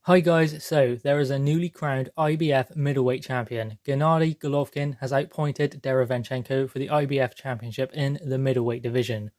Hi guys, so there is a newly crowned IBF middleweight champion. Gennady Golovkin has outpointed Derevyanchenko for the IBF championship in the middleweight division.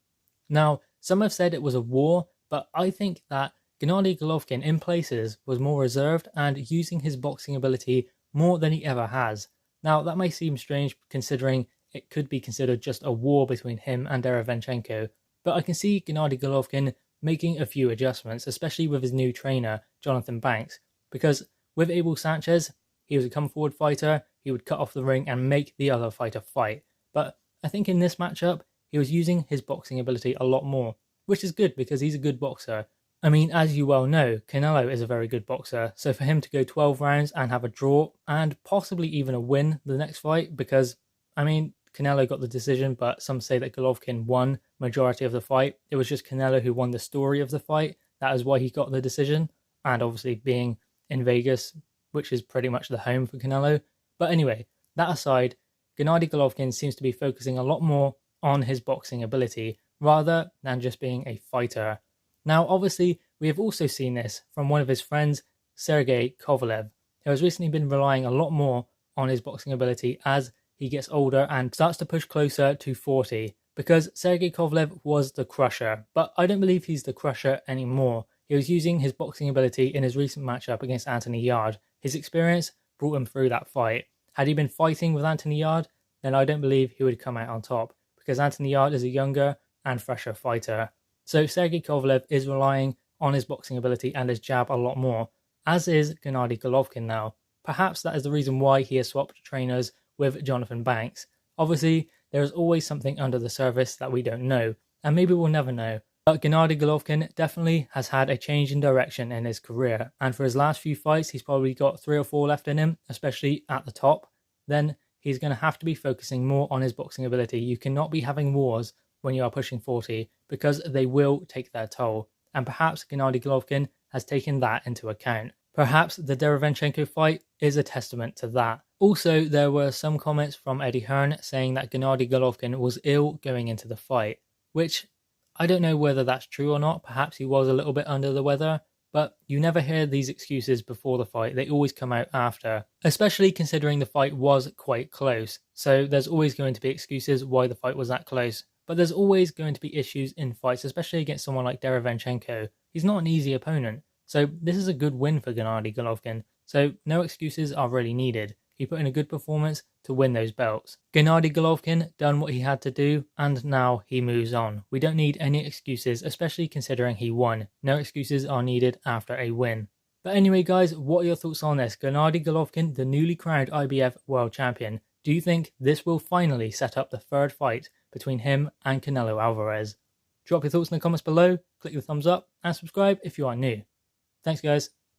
Now, some have said it was a war, but I think that Gennady Golovkin in places was more reserved and using his boxing ability more than he ever has. Now, that may seem strange considering it could be considered just a war between him and Derevyanchenko, but I can see Gennady Golovkin making a few adjustments, especially with his new trainer, Jonathan Banks, because with Abel Sanchez, he was a come-forward fighter, he would cut off the ring and make the other fighter fight. But I think in this matchup, he was using his boxing ability a lot more, which is good because he's a good boxer. I mean, as you well know, Canelo is a very good boxer, so for him to go 12 rounds and have a draw, and possibly even a win the next fight, because, I mean, Canelo got the decision, but some say that Golovkin won majority of the fight. It was just Canelo who won the story of the fight. That is why he got the decision. And obviously being in Vegas, which is pretty much the home for Canelo. But anyway, that aside, Gennady Golovkin seems to be focusing a lot more on his boxing ability rather than just being a fighter. Now, obviously, we have also seen this from one of his friends, Sergey Kovalev, who has recently been relying a lot more on his boxing ability as he gets older and starts to push closer to 40, because Sergey Kovalev was the crusher, but I don't believe he's the crusher anymore. He was using his boxing ability in his recent matchup against Anthony Yarde. His experience brought him through that fight. Had he been fighting with Anthony Yarde, then I don't believe he would come out on top, because Anthony Yarde is a younger and fresher fighter. So Sergey Kovalev is relying on his boxing ability and his jab a lot more, as is Gennady Golovkin now. Perhaps that is the reason why he has swapped trainers with Jonathan Banks. Obviously, there is always something under the surface that we don't know, and maybe we'll never know. But Gennady Golovkin definitely has had a change in direction in his career, and for his last few fights, he's probably got 3 or 4 left in him, especially at the top. Then he's going to have to be focusing more on his boxing ability. You cannot be having wars when you are pushing 40, because they will take their toll, and perhaps Gennady Golovkin has taken that into account. Perhaps the Derevyanchenko fight is a testament to that. Also, there were some comments from Eddie Hearn saying that Gennady Golovkin was ill going into the fight, which I don't know whether that's true or not. Perhaps he was a little bit under the weather, but you never hear these excuses before the fight. They always come out after, especially considering the fight was quite close. So there's always going to be excuses why the fight was that close. But there's always going to be issues in fights, especially against someone like Derevyanchenko. He's not an easy opponent. So this is a good win for Gennady Golovkin. So no excuses are really needed. He put in a good performance to win those belts. Gennady Golovkin done what he had to do, and now he moves on. We don't need any excuses, especially considering he won. No excuses are needed after a win. But anyway guys, what are your thoughts on this? Gennady Golovkin, the newly crowned IBF World Champion. Do you think this will finally set up the third fight between him and Canelo Alvarez? Drop your thoughts in the comments below, click the thumbs up, and subscribe if you are new. Thanks guys.